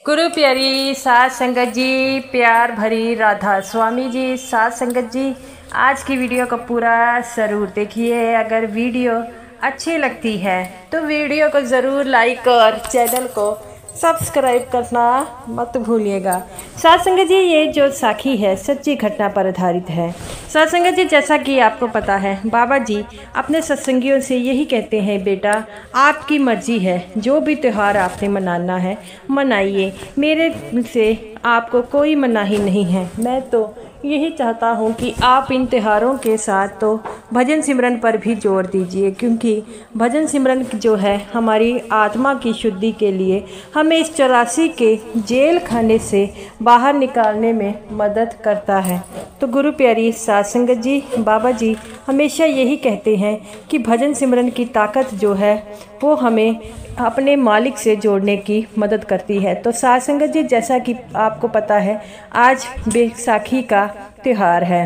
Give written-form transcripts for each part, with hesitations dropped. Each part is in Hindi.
गुरु प्यारी साध संगत जी, प्यार भरी राधा स्वामी जी, साध संगत जी, आज की वीडियो को पूरा ज़रूर देखिए। अगर वीडियो अच्छी लगती है तो वीडियो को ज़रूर लाइक और चैनल को सब्सक्राइब करना मत भूलिएगा। साध संगत जी, ये जो साखी है सच्ची घटना पर आधारित है। साध संगत जी, जैसा कि आपको पता है, बाबा जी अपने सत्संगियों से यही कहते हैं, बेटा आपकी मर्जी है, जो भी त्यौहार आपने मनाना है मनाइए, मेरे से आपको कोई मनाही नहीं है। मैं तो यही चाहता हूँ कि आप इन त्योहारों के साथ तो भजन सिमरन पर भी जोर दीजिए, क्योंकि भजन सिमरन जो है हमारी आत्मा की शुद्धि के लिए हमें इस 84 के जेल खाने से बाहर निकालने में मदद करता है। तो गुरु प्यारी साध संगत जी, बाबा जी हमेशा यही कहते हैं कि भजन सिमरन की ताकत जो है वो हमें अपने मालिक से जोड़ने की मदद करती है। तो साध संगत जी, जैसा कि आपको पता है, आज बैसाखी का त्यौहार है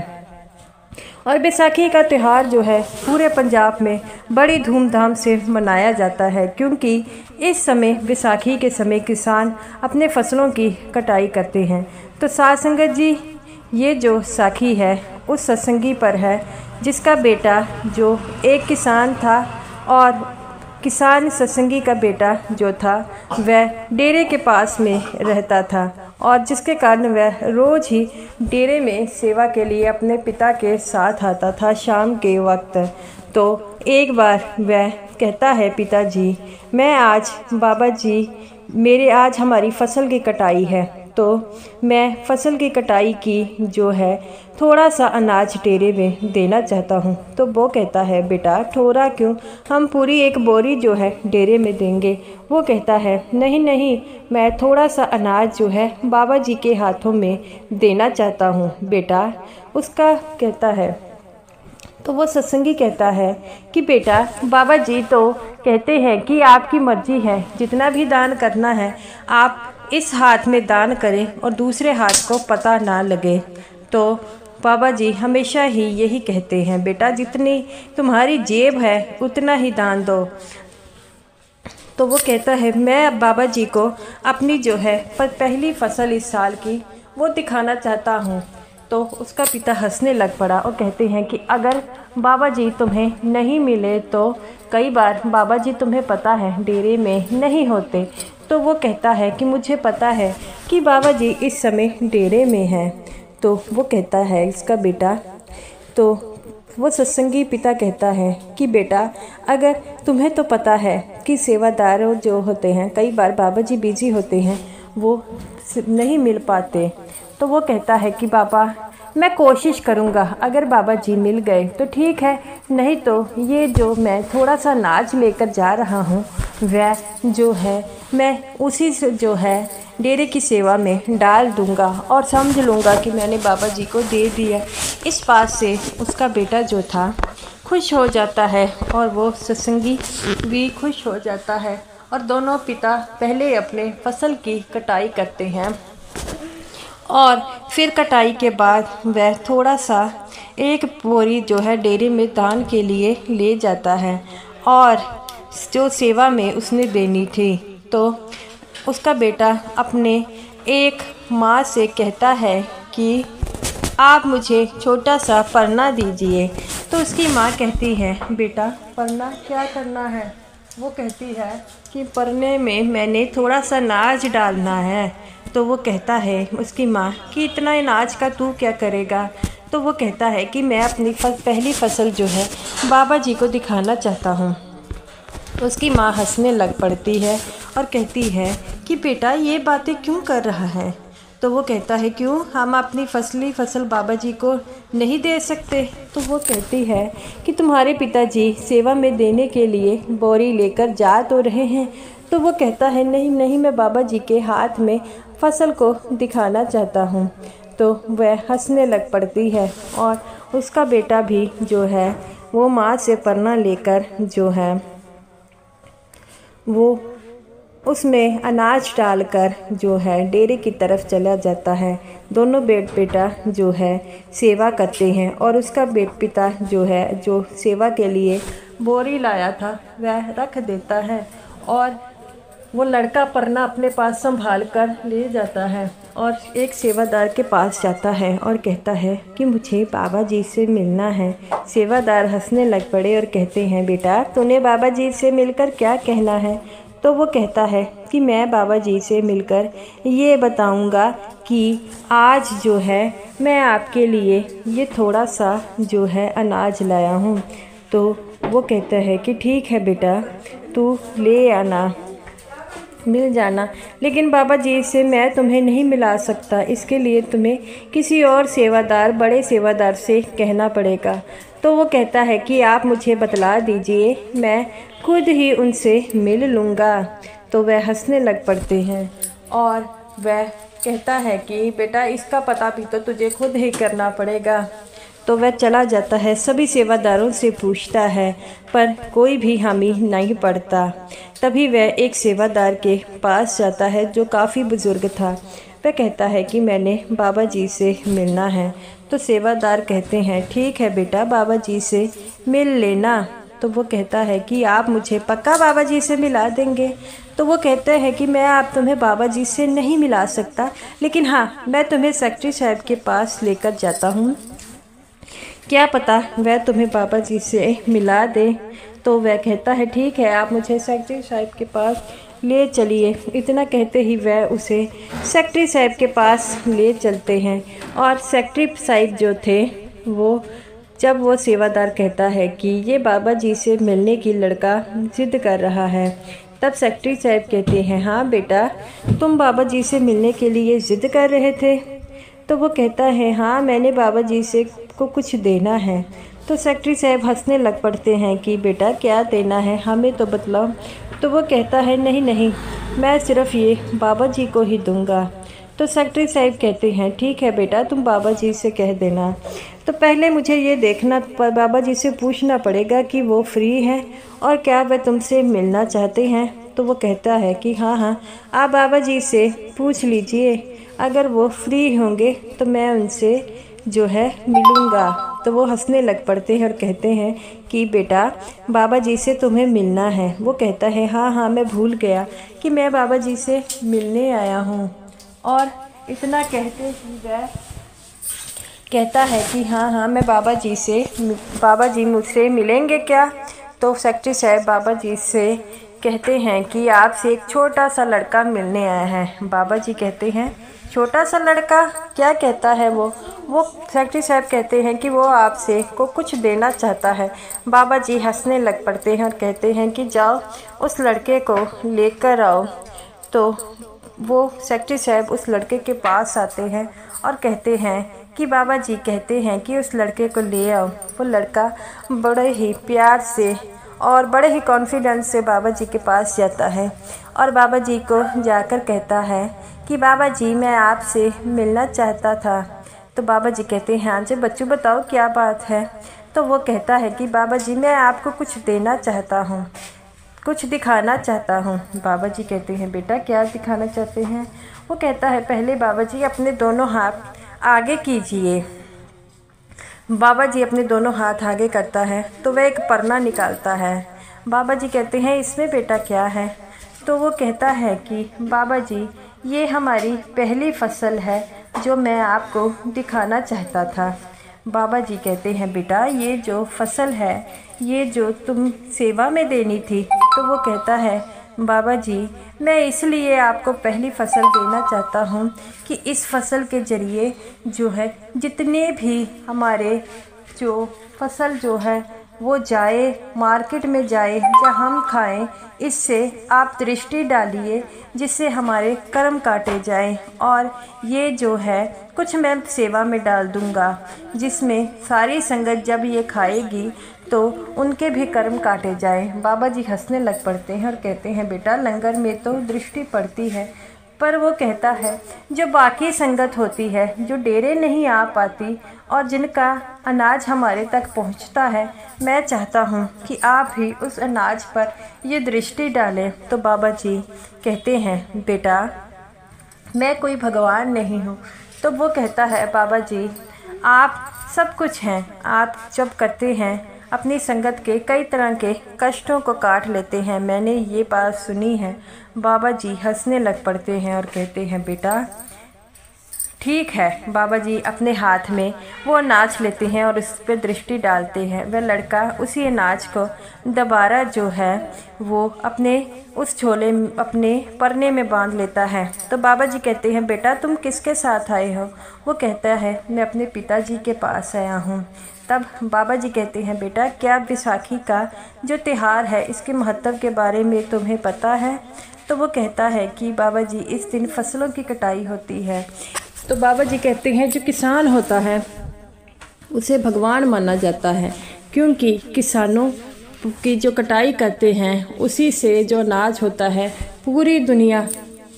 और बैसाखी का त्यौहार जो है पूरे पंजाब में बड़ी धूमधाम से मनाया जाता है, क्योंकि इस समय बैसाखी के समय किसान अपने फसलों की कटाई करते हैं। तो साध संगत जी, ये जो साखी है उस सत्संगी पर है जिसका बेटा जो एक किसान था, और किसान सत्संगी का बेटा जो था वह डेरे के पास में रहता था, और जिसके कारण वह रोज़ ही डेरे में सेवा के लिए अपने पिता के साथ आता था शाम के वक्त। तो एक बार वह कहता है, पिताजी मैं आज, बाबा जी मेरे आज हमारी फसल की कटाई है, तो मैं फसल की कटाई की जो है थोड़ा सा अनाज डेरे में देना चाहता हूँ। तो वो कहता है, बेटा थोड़ा क्यों, हम पूरी एक बोरी जो है डेरे में देंगे। वो कहता है, नहीं नहीं, मैं थोड़ा सा अनाज जो है बाबा जी के हाथों में देना चाहता हूँ बेटा। उसका कहता है, तो वो सत्संगी कहता है कि बेटा बाबा जी तो कहते हैं कि आपकी मर्जी है, जितना भी दान करना है आप इस हाथ में दान करें और दूसरे हाथ को पता ना लगे। तो बाबा जी हमेशा ही यही कहते हैं, बेटा जितनी तुम्हारी जेब है उतना ही दान दो। तो वो कहता है, मैं अब बाबा जी को अपनी जो है पहली फसल इस साल की वो दिखाना चाहता हूँ। तो उसका पिता हंसने लग पड़ा और कहते हैं कि अगर बाबा जी तुम्हें नहीं मिले तो कई बार बाबा जी तुम्हें पता है डेरे में नहीं होते। तो वो कहता है कि मुझे पता है कि बाबा जी इस समय डेरे में हैं। तो वो कहता है इसका बेटा, तो वो सत्संगी पिता कहता है कि बेटा अगर तुम्हें तो पता है कि सेवादार जो होते हैं कई बार बाबा जी बिजी होते हैं, वो नहीं मिल पाते। तो वो कहता है कि बाबा मैं कोशिश करूँगा, अगर बाबा जी मिल गए तो ठीक है, नहीं तो ये जो मैं थोड़ा सा अनाज लेकर जा रहा हूँ वह जो है मैं उसी से जो है डेरे की सेवा में डाल दूँगा और समझ लूँगा कि मैंने बाबा जी को दे दिया। इस बात से उसका बेटा जो था खुश हो जाता है और वो सत्संगी भी खुश हो जाता है, और दोनों पिता पहले अपने फसल की कटाई करते हैं और फिर कटाई के बाद वह थोड़ा सा एक बोरी जो है डेरे में दान के लिए ले जाता है, और जो सेवा में उसने देनी थी। तो उसका बेटा अपने एक माँ से कहता है कि आप मुझे छोटा सा परना दीजिए। तो उसकी माँ कहती है, बेटा परना क्या करना है? वो कहती है कि परने में मैंने थोड़ा सा अनाज डालना है। तो वो कहता है उसकी माँ कि इतना अनाज का तू क्या करेगा? तो वो कहता है कि मैं अपनी पहली फसल जो है बाबा जी को दिखाना चाहता हूँ। उसकी माँ हंसने लग पड़ती है और कहती है कि बेटा ये बातें क्यों कर रहा है? तो वो कहता है, क्यों, हम अपनी फसल बाबा जी को नहीं दे सकते? तो वो कहती है कि तुम्हारे पिताजी सेवा में देने के लिए बोरी लेकर जा तो रहे हैं। तो वो कहता है, नहीं नहीं, मैं बाबा जी के हाथ में फसल को दिखाना चाहता हूँ। तो वह हंसने लग पड़ती है और उसका बेटा भी जो है वो माँ से परना लेकर जो है वो उसमें अनाज डालकर जो है डेरे की तरफ चला जाता है। दोनों बेटा जो है सेवा करते हैं, और उसका पिता जो है जो सेवा के लिए बोरी लाया था वह रख देता है, और वो लड़का परना अपने पास संभाल कर ले जाता है और एक सेवादार के पास जाता है और कहता है कि मुझे बाबा जी से मिलना है। सेवादार हंसने लग पड़े और कहते हैं, बेटा तूने बाबा जी से मिलकर क्या कहना है? तो वो कहता है कि मैं बाबा जी से मिलकर ये बताऊंगा कि आज जो है मैं आपके लिए ये थोड़ा सा जो है अनाज लाया हूँ। तो वो कहता है कि ठीक है बेटा, तू ले आना, मिल जाना, लेकिन बाबा जी से मैं तुम्हें नहीं मिला सकता, इसके लिए तुम्हें किसी और सेवादार, बड़े सेवादार से कहना पड़ेगा। तो वो कहता है कि आप मुझे बतला दीजिए, मैं खुद ही उनसे मिल लूँगा। तो वह हंसने लग पड़ते हैं और वह कहता है कि बेटा इसका पता भी तो तुझे खुद ही करना पड़ेगा। तो वह चला जाता है, सभी सेवादारों से पूछता है पर कोई भी हामी नहीं पड़ता। तभी वह एक सेवादार के पास जाता है जो काफ़ी बुज़ुर्ग था। वह कहता है कि मैंने बाबा जी से मिलना है। तो सेवादार कहते हैं ठीक है बेटा, बाबा जी से मिल लेना। तो वो कहता है कि आप मुझे पक्का बाबा जी से मिला देंगे? तो वो कहते हैं कि मैं आप तुम्हें बाबा जी से नहीं मिला सकता, लेकिन हाँ मैं तुम्हें सेक्रेटरी साहब के पास लेकर जाता हूँ, क्या पता वह तुम्हें बाबा जी से मिला दे। तो वह कहता है ठीक है, आप मुझे सेक्रेटरी साहब के पास ले चलिए। इतना कहते ही वह उसे सेक्रेटरी साहब के पास ले चलते हैं। और सेक्रेटरी साहब जो थे जब वो सेवादार कहता है कि ये बाबा जी से मिलने की लड़का ज़िद कर रहा है, तब सेक्रेटरी साहब कहते हैं हाँ बेटा, तुम बाबा जी से मिलने के लिए ज़िद कर रहे थे? तो वो कहता है हाँ, मैंने बाबा जी से को कुछ देना है। तो सेक्रेटरी साहब हंसने लग पड़ते हैं कि बेटा क्या देना है, हमें तो बतलाओ। तो वो कहता है नहीं नहीं, मैं सिर्फ ये बाबा जी को ही दूंगा। तो सेक्रेटरी साहब कहते हैं ठीक है बेटा, तुम बाबा जी से कह देना। तो पहले मुझे ये देखना, बाबा जी से पूछना पड़ेगा कि वो फ्री हैं और क्या वह तुमसे मिलना चाहते हैं। तो वो कहता है कि हाँ, आप बाबा जी से पूछ लीजिए, अगर वो फ्री होंगे तो मैं उनसे जो है मिलूँगा। तो वो हंसने लग पड़ते हैं और कहते हैं कि बेटा बाबा जी से तुम्हें मिलना है। वो कहता है हाँ, मैं भूल गया कि मैं बाबा जी से मिलने आया हूँ। और इतना कहते ही वह कहता है कि हाँ, मैं बाबा जी मुझसे मिलेंगे क्या? तो सेक्रेटरी साहब बाबा जी से कहते हैं कि आपसे एक छोटा सा लड़का मिलने आया है। बाबा जी कहते हैं छोटा सा लड़का, क्या कहता है वो? सेक्रेटरी साहब कहते हैं कि वो आपसे को कुछ देना चाहता है। बाबा जी हंसने लग पड़ते हैं और कहते हैं कि जाओ उस लड़के को लेकर आओ। तो वो सेक्रेटरी साहब उस लड़के के पास आते हैं और कहते हैं कि बाबा जी कहते हैं कि उस लड़के को ले आओ। वो लड़का बड़े ही प्यार से और बड़े ही कॉन्फिडेंस से बाबा जी के पास जाता है और बाबा जी को जाकर कहता है कि बाबा जी मैं आपसे मिलना चाहता था। तो बाबा जी कहते हैं हाँ जी बच्चों बताओ क्या बात है। तो वो कहता है कि बाबा जी मैं आपको कुछ देना चाहता हूँ, कुछ दिखाना चाहता हूँ। बाबा जी कहते हैं बेटा क्या दिखाना चाहते हैं? वो कहता है पहले बाबा जी अपने दोनों हाथ आगे कीजिए। बाबा जी अपने दोनों हाथ आगे करता है तो वह एक परना निकालता है। बाबा जी कहते हैं इसमें बेटा क्या है? तो वो कहता है कि बाबा जी ये हमारी पहली फसल है जो मैं आपको दिखाना चाहता था। बाबा जी कहते हैं बेटा ये जो फसल है ये जो तुम सेवा में देनी थी। तो वो कहता है बाबा जी मैं इसलिए आपको पहली फसल देना चाहता हूँ कि इस फसल के ज़रिए जो है जितने भी हमारे जो फसल जो है वो जाए मार्केट में जाए या हम खाएं, इससे आप दृष्टि डालिए जिससे हमारे कर्म काटे जाएं। और ये जो है कुछ मैं सेवा में डाल दूंगा जिसमें सारी संगत जब ये खाएगी तो उनके भी कर्म काटे जाएं। बाबा जी हंसने लग पड़ते हैं और कहते हैं बेटा लंगर में तो दृष्टि पड़ती है, पर वो कहता है जो बाकी संगत होती है जो डेरे नहीं आ पाती और जिनका अनाज हमारे तक पहुंचता है, मैं चाहता हूं कि आप ही उस अनाज पर ये दृष्टि डालें। तो बाबा जी कहते हैं बेटा मैं कोई भगवान नहीं हूं। तो वो कहता है बाबा जी आप सब कुछ हैं, आप जब करते हैं अपनी संगत के कई तरह के कष्टों को काट लेते हैं। मैंने ये बात सुनी है। बाबा जी हंसने लग पड़ते हैं और कहते हैं बेटा ठीक है। बाबा जी अपने हाथ में वो अनाज लेते हैं और उस पर दृष्टि डालते हैं। वह लड़का उसी अनाज को दोबारा जो है वो अपने उस झोले अपने परने में बांध लेता है। तो बाबा जी कहते हैं बेटा तुम किसके साथ आए हो? वो कहता है मैं अपने पिताजी के पास आया हूँ। तब बाबा जी कहते हैं बेटा क्या बैसाखी का जो त्यौहार है इसके महत्व के बारे में तुम्हें पता है? तो वो कहता है कि बाबा जी इस दिन फसलों की कटाई होती है। तो बाबा जी कहते हैं जो किसान होता है उसे भगवान माना जाता है, क्योंकि किसानों की जो कटाई करते हैं उसी से जो अनाज होता है पूरी दुनिया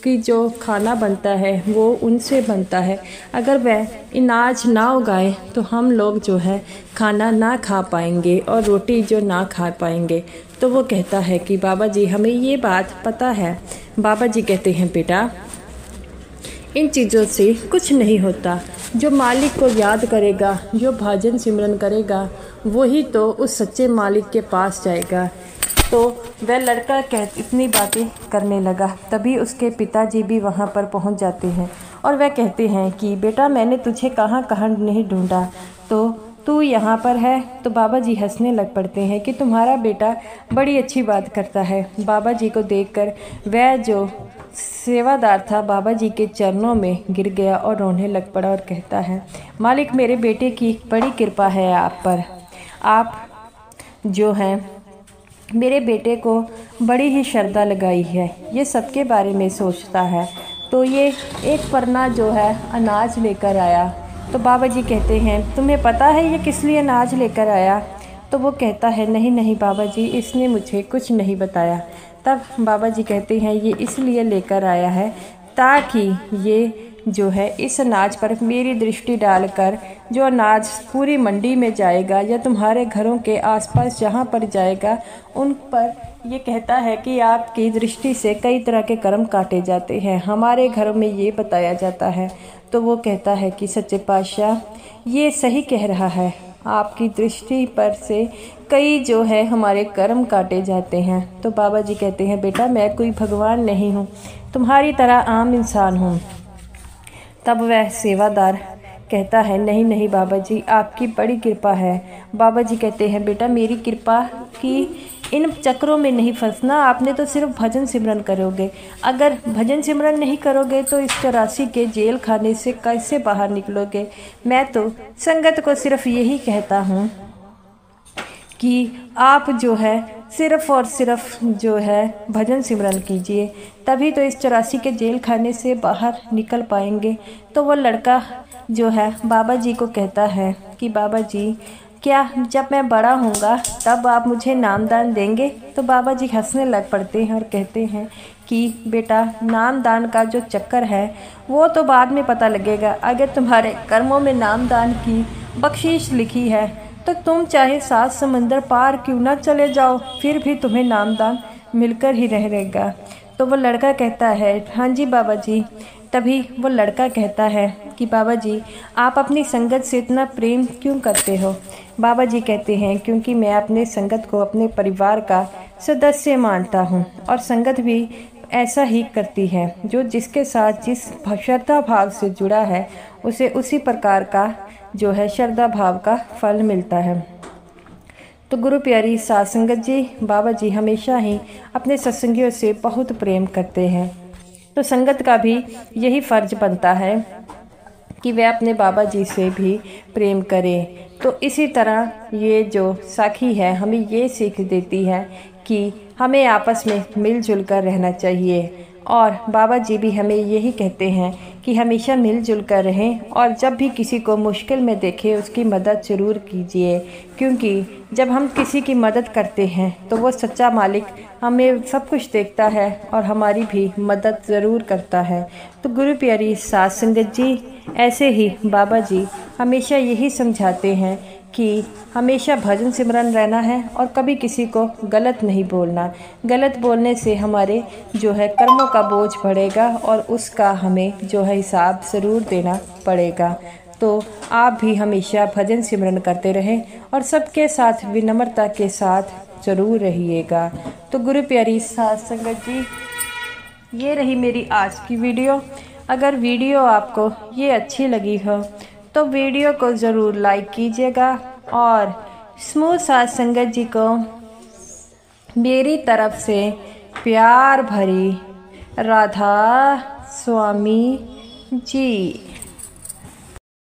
की जो खाना बनता है वो उनसे बनता है। अगर वह अनाज ना उगाए तो हम लोग जो है खाना ना खा पाएंगे और रोटी जो ना खा पाएंगे। तो वो कहता है कि बाबा जी हमें ये बात पता है। बाबा जी कहते हैं बेटा इन चीज़ों से कुछ नहीं होता। जो मालिक को याद करेगा, जो भजन सिमरन करेगा, वही तो उस सच्चे मालिक के पास जाएगा। तो वह लड़का इतनी बातें करने लगा। तभी उसके पिताजी भी वहाँ पर पहुँच जाते हैं और वह कहते हैं कि बेटा मैंने तुझे कहाँ कहाँ नहीं ढूंढा, तो तू यहाँ पर है। तो बाबा जी हंसने लग पड़ते हैं कि तुम्हारा बेटा बड़ी अच्छी बात करता है। बाबा जी को देखकर वह जो सेवादार था बाबा जी के चरणों में गिर गया और रोने लग पड़ा और कहता है मालिक मेरे बेटे की बड़ी कृपा है आप पर। आप जो हैं मेरे बेटे को बड़ी ही श्रद्धा लगाई है, ये सबके बारे में सोचता है। तो ये एक परना जो है अनाज लेकर आया। तो बाबा जी कहते हैं तुम्हें पता है ये किस लिए अनाज लेकर आया? तो वो कहता है नहीं नहीं बाबा जी इसने मुझे कुछ नहीं बताया। तब बाबा जी कहते हैं ये इसलिए लेकर आया है ताकि ये जो है इस अनाज पर मेरी दृष्टि डालकर जो अनाज पूरी मंडी में जाएगा या तुम्हारे घरों के आसपास जहाँ पर जाएगा उन पर ये कहता है कि आपकी दृष्टि से कई तरह के कर्म काटे जाते हैं, हमारे घरों में ये बताया जाता है। तो वो कहता है कि सच्चे पातशाह ये सही कह रहा है, आपकी दृष्टि पर से कई जो है हमारे कर्म काटे जाते हैं। तो बाबा जी कहते हैं बेटा मैं कोई भगवान नहीं हूँ, तुम्हारी तरह आम इंसान हूँ। तब वह सेवादार कहता है नहीं नहीं बाबा जी आपकी बड़ी कृपा है। बाबा जी कहते हैं बेटा मेरी कृपा की इन चक्रों में नहीं फंसना, आपने तो सिर्फ भजन सिमरन करोगे। अगर भजन सिमरन नहीं करोगे तो इस 84 के जेल खाने से कैसे बाहर निकलोगे? मैं तो संगत को सिर्फ यही कहता हूँ कि आप जो है सिर्फ और सिर्फ जो है भजन सिमरन कीजिए, तभी तो इस 84 के जेल खाने से बाहर निकल पाएंगे। तो वो लड़का जो है बाबा जी को कहता है कि बाबा जी क्या जब मैं बड़ा होऊंगा तब आप मुझे नामदान देंगे? तो बाबा जी हंसने लग पड़ते हैं और कहते हैं कि बेटा नामदान का जो चक्कर है वो तो बाद में पता लगेगा। अगर तुम्हारे कर्मों में नामदान की बख्शीश लिखी है तो तुम चाहे 7 समंदर पार क्यों ना चले जाओ, फिर भी तुम्हें नामदान मिलकर ही रहेगा। तो वो लड़का कहता है हाँ जी बाबा जी। तभी वो लड़का कहता है कि बाबा जी आप अपनी संगत से इतना प्रेम क्यों करते हो? बाबा जी कहते हैं क्योंकि मैं अपने संगत को अपने परिवार का सदस्य मानता हूँ और संगत भी ऐसा ही करती है। जो जिसके साथ जिस श्रद्धा भाव से जुड़ा है उसे उसी प्रकार का जो है श्रद्धा भाव का फल मिलता है। तो गुरु प्यारी साध संगत जी, बाबा जी हमेशा ही अपने सत्संगियों से बहुत प्रेम करते हैं। तो संगत का भी यही फर्ज बनता है कि वह अपने बाबा जी से भी प्रेम करे। तो इसी तरह ये जो साखी है हमें ये सीख देती है कि हमें आपस में मिलजुल कर रहना चाहिए। और बाबा जी भी हमें यही कहते हैं कि हमेशा मिलजुल कर रहें और जब भी किसी को मुश्किल में देखें उसकी मदद ज़रूर कीजिए, क्योंकि जब हम किसी की मदद करते हैं तो वो सच्चा मालिक हमें सब कुछ देखता है और हमारी भी मदद ज़रूर करता है। तो गुरु प्यारी साध संगत जी, ऐसे ही बाबा जी हमेशा यही समझाते हैं कि हमेशा भजन सिमरन रहना है और कभी किसी को गलत नहीं बोलना। गलत बोलने से हमारे जो है कर्मों का बोझ बढ़ेगा और उसका हमें जो है हिसाब ज़रूर देना पड़ेगा। तो आप भी हमेशा भजन सिमरन करते रहें और सबके साथ विनम्रता के साथ ज़रूर रहिएगा। तो गुरु प्यारी साध संगत जी, ये रही मेरी आज की वीडियो। अगर वीडियो आपको ये अच्छी लगी हो तो वीडियो को ज़रूर लाइक कीजिएगा और समूह साध संगत जी को मेरी तरफ से प्यार भरी राधा स्वामी जी।